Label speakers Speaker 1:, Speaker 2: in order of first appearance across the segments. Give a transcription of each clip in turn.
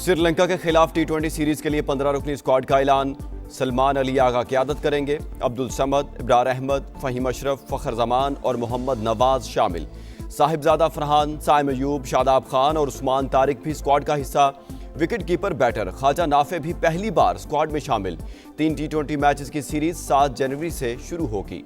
Speaker 1: سری لنکا کے خلاف ٹی20 سیریز کے لیے 15 رکنی اسکواڈ کا اعلان۔ سلمان علی آغا قیادت کریں گے، عبدالصمد، ابرار احمد، فہیم اشرف، فخر زمان اور محمد نواز شامل۔ صاحبزادہ فرحان، سائم ایوب، شاداب خان اور عثمان طارق بھی اسکواڈ کا حصہ۔ وکٹ کیپر بیٹر خواجہ نافع بھی پہلی بار اسکواڈ میں شامل۔ 3 ٹی20 میچز کی سیریز 7 جنوری سے شروع ہوگی۔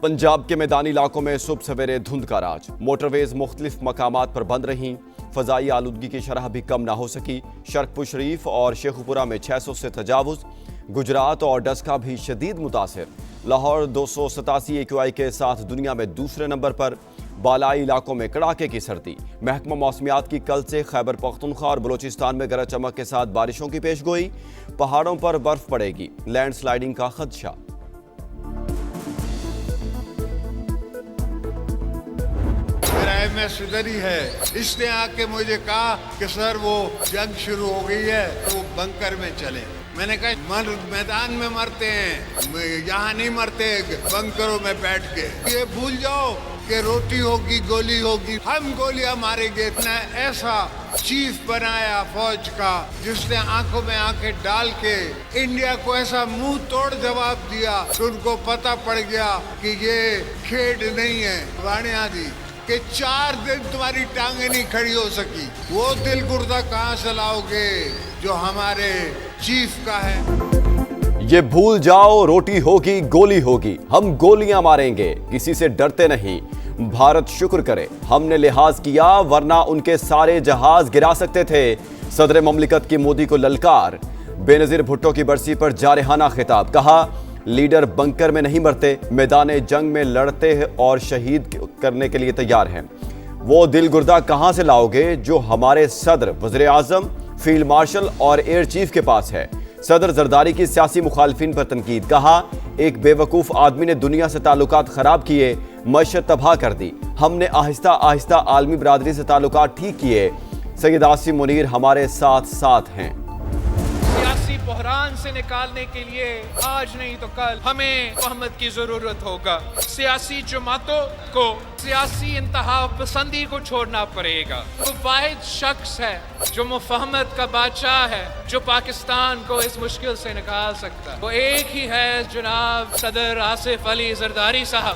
Speaker 1: پنجاب کے میدانی علاقوں میں صبح سویرے دھند کا راج، موٹر ویز مختلف مقامات پر بند رہیں، فضائی آلودگی کی شرح بھی کم نہ ہو سکی۔ شرقپور شریف اور شیخوپورہ میں 600 سے تجاوز، گجرات اور ڈسکا بھی شدید متاثر۔ لاہور 287 AQI کے ساتھ دنیا میں دوسرے نمبر پر۔ بالائی علاقوں میں کڑاکے کی سردی، محکمہ موسمیات کی کل سے خیبر پختونخوا اور بلوچستان میں گرج چمک کے ساتھ بارشوں کی پیش گوئی، پہاڑوں پر برف پڑے گی، لینڈ سلائیڈنگ کا خدشہ۔
Speaker 2: میں ادھر ہی ہے، اس نے آ کے مجھے کہا کہ سر وہ جنگ شروع ہو گئی ہے تو بنکر میں چلے۔ میں نے کہا میدان میں مرتے ہیں، یہاں نہیں مرتے بنکروں میں بیٹھ کے۔ یہ بھول جاؤ کہ روٹی ہوگی گولی ہوگی، ہم گولیاں ماریں گے۔ اتنا ایسا چیف بنایا فوج کا جس نے آنکھوں میں آنکھیں ڈال کے انڈیا کو ایسا منہ توڑ جواب دیا کہ ان کو پتہ پڑ گیا کہ یہ کھیڈ نہیں ہے۔ وانیہ دی کہ 4 دن تمہاری ٹانگیں نہیں کھڑی ہو سکی، وہ دل گردہ کہاں سے لاؤ گے جو ہمارے چیف کا ہے؟
Speaker 1: یہ بھول جاؤ روٹی ہوگی گولی ہوگی، ہم گولیاں ماریں گے، کسی سے ڈرتے نہیں۔ بھارت شکر کرے ہم نے لحاظ کیا ورنہ ان کے سارے جہاز گرا سکتے تھے۔ صدر مملکت کی مودی کو للکار، بے نظیر بھٹو کی برسی پر جارحانہ خطاب، کہا لیڈر بنکر میں نہیں مرتے، میدان جنگ میں لڑتے اور شہید کرنے کے لیے تیار ہیں۔ وہ دل گردہ کہاں سے لاؤ گے جو ہمارے صدر، وزیر اعظم، فیلڈ مارشل اور ایئر چیف کے پاس ہے۔ صدر زرداری کی سیاسی مخالفین پر تنقید، کہا ایک بے وقوف آدمی نے دنیا سے تعلقات خراب کیے، معیشت تباہ کر دی، ہم نے آہستہ آہستہ عالمی برادری سے تعلقات ٹھیک کیے۔ سید عاصم منیر ہمارے ساتھ ہیں۔
Speaker 3: سیاسی بحران سے نکالنے کے لیے آج نہیں تو کل ہمیں فہمت کی ضرورت ہوگا۔ سیاسی جماعتوں کو سیاسی انتہا پسندی کو چھوڑنا پڑے گا۔ وہ واحد شخص ہے جو مفاہمت کا بادشاہ ہے، جو پاکستان کو اس مشکل سے نکال سکتا ہے، وہ ایک ہی ہے، جناب صدر آصف علی زرداری صاحب۔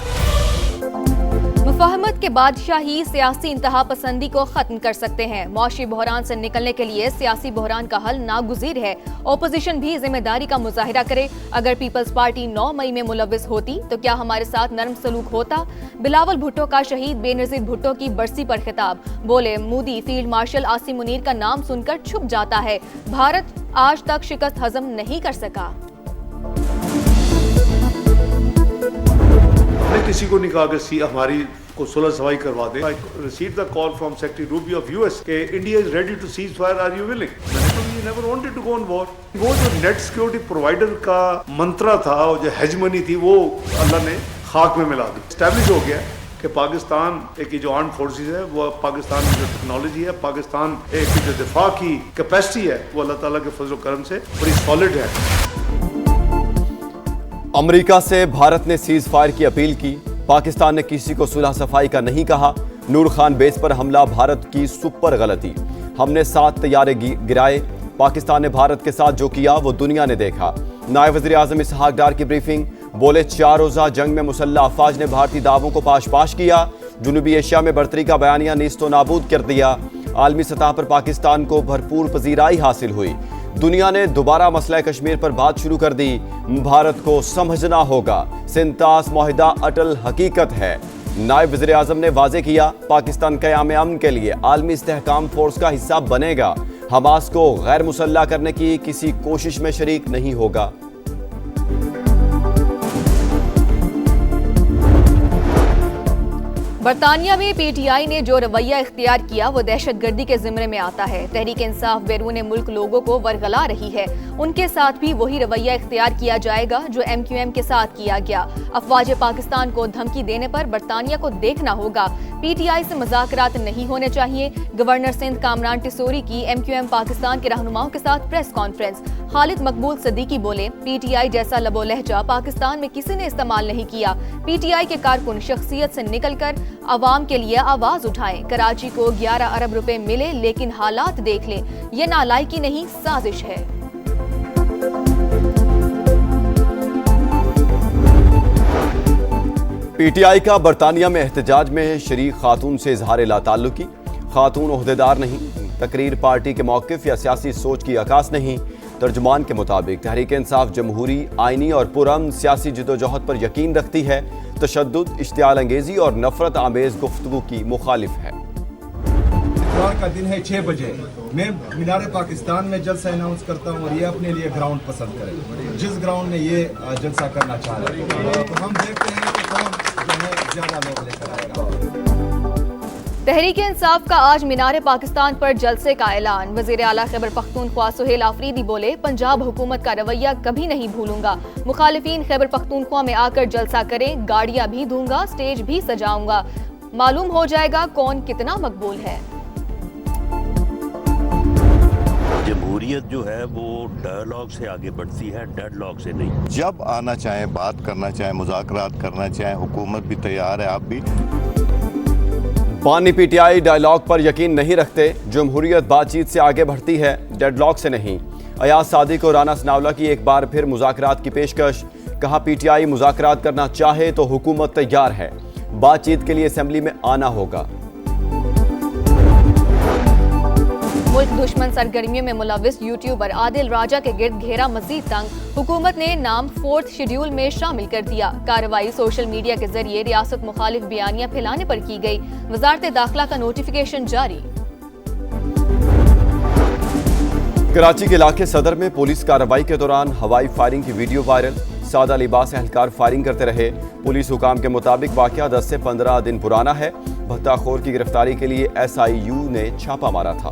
Speaker 4: مفاہمت کے بادشاہ ہی سیاسی انتہا پسندی کو ختم کر سکتے ہیں۔ معاشی بحران سے نکلنے کے لیے سیاسی بحران کا حل ناگزیر ہے۔ اپوزیشن بھی ذمہ داری کا مظاہرہ کرے۔ اگر پیپلز پارٹی 9 مئی میں ملوث ہوتی تو کیا ہمارے ساتھ نرم سلوک ہوتا؟ بلاول بھٹو کا شہید بے نظیر بھٹو کی برسی پر خطاب، بولے مودی فیلڈ مارشل عاصم منیر کا نام سن کر چھپ جاتا ہے، بھارت آج تک شکست ہضم نہیں کر سکا۔
Speaker 5: ہم نے کسی کو نہیں کہا کہ ہماری کو صلح صفائی کروا دے۔ I received the call from Secretary Rubio of US کہ India is ready to cease fire, are you willing؟ میں نے کہا we never wanted to go on war۔ وہ جو نیٹ سیکورٹی پرووائڈر کا منترا تھا، جو ہیجمنی تھی، وہ اللہ نے خاک میں ملا دی۔ اسٹیبلش ہو گیا کہ پاکستان ایک جو آرمڈ فورسز ہے، وہ پاکستان کی جو ٹیکنالوجی ہے، پاکستان ایک جو دفاع کی کیپیسٹی ہے، وہ اللہ تعالیٰ کے فضل و کرم سے بڑی سالڈ ہے۔
Speaker 1: امریکہ سے بھارت نے سیز فائر کی اپیل کی، پاکستان نے کسی کو صلح صفائی کا نہیں کہا۔ نور خان بیس پر حملہ بھارت کی سپر غلطی، ہم نے 7 طیارے گرائے، پاکستان نے بھارت کے ساتھ جو کیا وہ دنیا نے دیکھا۔ نائب وزیر اعظم اسحاق ڈار کی بریفنگ، بولے 4 روزہ جنگ میں مسلح افواج نے بھارتی دعووں کو پاش کیا، جنوبی ایشیا میں برتری کا بیانیہ نیست و نابود کر دیا، عالمی سطح پر پاکستان کو بھرپور پذیرائی حاصل ہوئی، دنیا نے دوبارہ مسئلہ کشمیر پر بات شروع کر دی، بھارت کو سمجھنا ہوگا، سنتاس معاہدہ اٹل حقیقت ہے۔ نائب وزیر اعظم نے واضح کیا پاکستان قیام امن کے لیے عالمی استحکام فورس کا حصہ بنے گا، حماس کو غیر مسلح کرنے کی کسی کوشش میں شریک نہیں ہوگا۔
Speaker 4: برطانیہ میں پی ٹی آئی نے جو رویہ اختیار کیا وہ دہشت گردی کے زمرے میں آتا ہے۔ تحریک انصاف بیرون ملک لوگوں کو ورغلا رہی ہے، ان کے ساتھ بھی وہی رویہ اختیار کیا جائے گا جو ایم کیو ایم کے ساتھ کیا گیا۔ افواج پاکستان کو دھمکی دینے پر برطانیہ کو دیکھنا ہوگا، پی ٹی آئی سے مذاکرات نہیں ہونے چاہیے۔ گورنر سندھ کامران ٹیسوری کی ایم کیو ایم پاکستان کے رہنماؤں کے ساتھ پریس کانفرنس، خالد مقبول صدیقی بولے پی ٹی آئی جیسا لب و لہجہ پاکستان میں کسی نے استعمال نہیں کیا۔ پی ٹی آئی کے کارکن شخصیت سے نکل کر عوام کے لیے آواز اٹھائیں۔ کراچی کو 11 ارب روپے ملے لیکن حالات دیکھ لیں، یہ نالائکی نہیں سازش ہے۔
Speaker 1: پی ٹی آئی کا برطانیہ میں احتجاج میں شریک خاتون سے اظہار لا تعلقی۔ خاتون عہدیدار نہیں، تقریر پارٹی کے موقف یا سیاسی سوچ کی عکاس نہیں۔ ترجمان کے مطابق تحریک انصاف جمہوری، آئینی اور پرامن سیاسی جدوجہد پر یقین رکھتی ہے، تشدد، اشتعال انگیزی اور نفرت آمیز گفتگو کی مخالف ہے۔
Speaker 6: اتوار کا دن ہے 6 بجے، میں مینار پاکستان میں جلسہ اناؤنس کرتا ہوں اور یہ اپنے لیے گراؤنڈ پسند کرے جس گراؤنڈ میں یہ جلسہ کرنا چاہ رہے ہیں، تو ہم دیکھتے ہیں کہ کون جو ہے زیادہ لوگ لے کر آئے گا۔
Speaker 4: تحریک انصاف کا آج مینار پاکستان پر جلسے کا اعلان۔ وزیر اعلیٰ خیبر پختونخوا سہیل آفریدی بولے، پنجاب حکومت کا رویہ کبھی نہیں بھولوں گا، مخالفین خیبر پختونخوا میں آ کر جلسہ کریں، گاڑیاں بھی دوں گا، سٹیج بھی سجاؤں گا، معلوم ہو جائے گا کون کتنا مقبول ہے۔
Speaker 7: جمہوریت جو ہے وہ ڈائیلاگ سے آگے بڑھتی ہے، ڈیڈ لاک سے نہیں۔
Speaker 8: جب آنا چاہیں، بات کرنا چاہیں، مذاکرات کرنا چاہیں، حکومت بھی تیار ہے، آپ بھی۔
Speaker 1: بانی پی ٹی آئی ڈائیلاگ پر یقین نہیں رکھتے، جمہوریت بات چیت سے آگے بڑھتی ہے، ڈیڈ لاک سے نہیں۔ ایاز صادق اور رانا ثناءاللہ کی ایک بار پھر مذاکرات کی پیشکش، کہا پی ٹی آئی مذاکرات کرنا چاہے تو حکومت تیار ہے، بات چیت کے لیے اسمبلی میں آنا ہوگا۔
Speaker 4: ملک دشمن سرگرمیوں میں ملوث یوٹیوبر عادل راجہ کے گرد گھیرا مزید تنگ، حکومت نے نام 4تھ شیڈول میں شامل کر دیا۔ کارروائی سوشل میڈیا کے ذریعے ریاست مخالف بیانیاں پھیلانے پر کی گئی، وزارت داخلہ کا نوٹیفیکیشن جاری۔
Speaker 1: کراچی کے علاقے صدر میں پولیس کارروائی کے دوران ہوائی فائرنگ کی ویڈیو وائرل، سادہ لباس اہلکار فائرنگ کرتے رہے، پولیس حکام کے مطابق واقعہ 10 سے 15 دن پرانا ہے، بھتہ خور کی گرفتاری کے لیے SIU نے چھاپا مارا تھا۔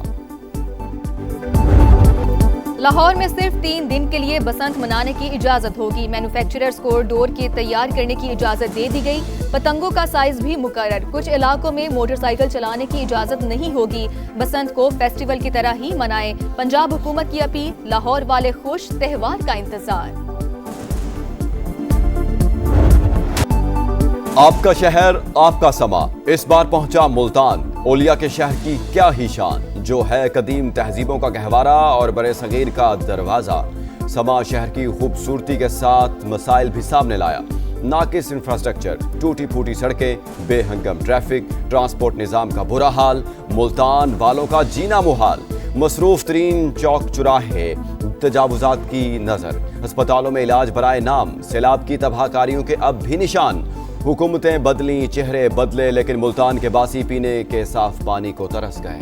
Speaker 4: لاہور میں صرف 3 دن کے لیے بسنت منانے کی اجازت ہوگی، مینوفیکچررز کو ڈور کے تیار کرنے کی اجازت دے دی گئی، پتنگوں کا سائز بھی مقرر، کچھ علاقوں میں موٹر سائیکل چلانے کی اجازت نہیں ہوگی، بسنت کو فیسٹیول کی طرح ہی منائیں، پنجاب حکومت کی اپیل، لاہور والے خوش، تہوار کا انتظار۔
Speaker 1: آپ کا شہر، آپ کا سما، اس بار پہنچا ملتان، اولیا کے شہر کی کیا ہی شان، جو ہے قدیم تہذیبوں کا گہوارہ اور برِ صغیر کا دروازہ۔ سما شہر کی خوبصورتی کے ساتھ مسائل بھی سامنے لایا، ناقص انفراسٹرکچر، ٹوٹی پھوٹی سڑکیں، بے ہنگم ٹریفک، ٹرانسپورٹ نظام کا برا حال، ملتان والوں کا جینا محال، مصروف ترین چوک چوراہے، تجاوزات کی نظر، ہسپتالوں میں علاج برائے نام، سیلاب کی تباہ کاریوں کے اب بھی نشان، حکومتیں بدلیں، چہرے بدلے، لیکن ملتان کے باسی پینے کے صاف پانی کو ترس گئے۔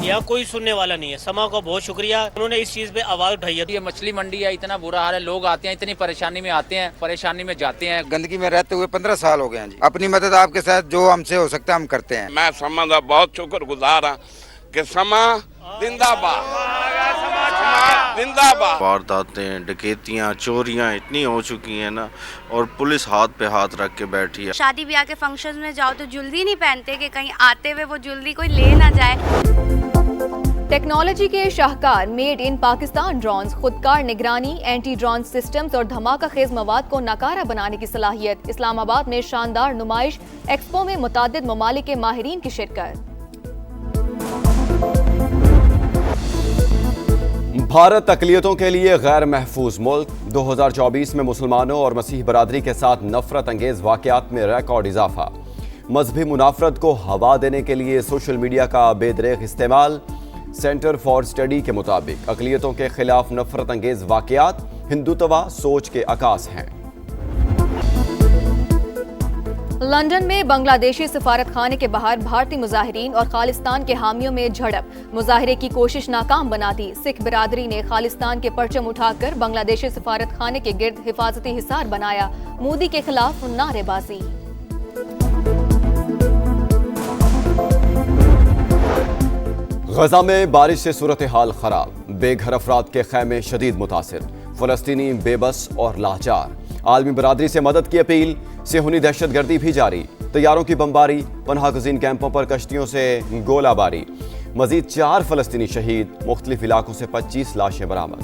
Speaker 9: یہاں کوئی سننے والا نہیں ہے، سما کا بہت شکریہ، انہوں نے اس چیز پہ آواز اٹھائی ہے۔
Speaker 10: یہ مچھلی منڈی ہے، اتنا برا حال ہے، لوگ آتے ہیں اتنی پریشانی میں آتے ہیں، پریشانی میں جاتے ہیں۔
Speaker 11: گندگی میں رہتے ہوئے 15 سال ہو گئے ہیں جی، اپنی مدد آپ کے ساتھ جو ہم سے ہو سکتا ہے ہم کرتے ہیں۔
Speaker 12: میں سما کا بہت شکر گزار ہوں کہ سما زندہ باد، زندہ باد۔
Speaker 7: وارداتیں، ڈکیتیاں، چوریاں اتنی ہو چکی ہیں نا، اور پولیس ہاتھ پہ ہاتھ رکھ کے بیٹھی ہے۔
Speaker 13: شادی بیاہ کے فنکشنز میں جاؤ تو جلدی نہیں پہنتے کہ کہیں آتے ہوئے وہ جلدی کوئی لے نہ جائے۔
Speaker 4: ٹیکنالوجی کے شاہکار میڈ ان پاکستان ڈرونز، خودکار نگرانی، اینٹی ڈرون سسٹمز اور دھماکہ خیز مواد کو ناکارہ بنانے کی صلاحیت۔ اسلام آباد میں شاندار نمائش، ایکسپو میں متعدد ممالک کے ماہرین کی شرکت۔
Speaker 1: بھارت اقلیتوں کے لیے غیر محفوظ ملک، 2024 میں مسلمانوں اور مسیح برادری کے ساتھ نفرت انگیز واقعات میں ریکارڈ اضافہ، مذہبی منافرت کو ہوا دینے کے لیے سوشل میڈیا کا بے دریغ استعمال۔ سینٹر فار اسٹڈی کے مطابق اقلیتوں کے خلاف نفرت انگیز واقعات ہندوتوا سوچ کے عکاس ہیں۔
Speaker 4: لندن میں بنگلہ دیشی سفارت خانے کے باہر بھارتی مظاہرین اور خالصتان کے حامیوں میں جھڑپ، مظاہرے کی کوشش ناکام بنا دی، سکھ برادری نے خالصتان کے پرچم اٹھا کر بنگلہ دیشی سفارت خانے کے گرد حفاظتی حصار بنایا، مودی کے خلاف نعرے بازی۔
Speaker 1: غزہ میں بارش سے صورتحال خراب، بے گھر افراد کے خیمے شدید متاثر، فلسطینی بے بس اور لاچار، عالمی برادری سے مدد کی اپیل، صہیونی دہشت گردی بھی جاری، طیاروں کی بمباری، پناہ گزین کیمپوں پر کشتیوں سے گولہ باری، مزید 4 فلسطینی شہید، مختلف علاقوں سے 25 لاشیں برآمد۔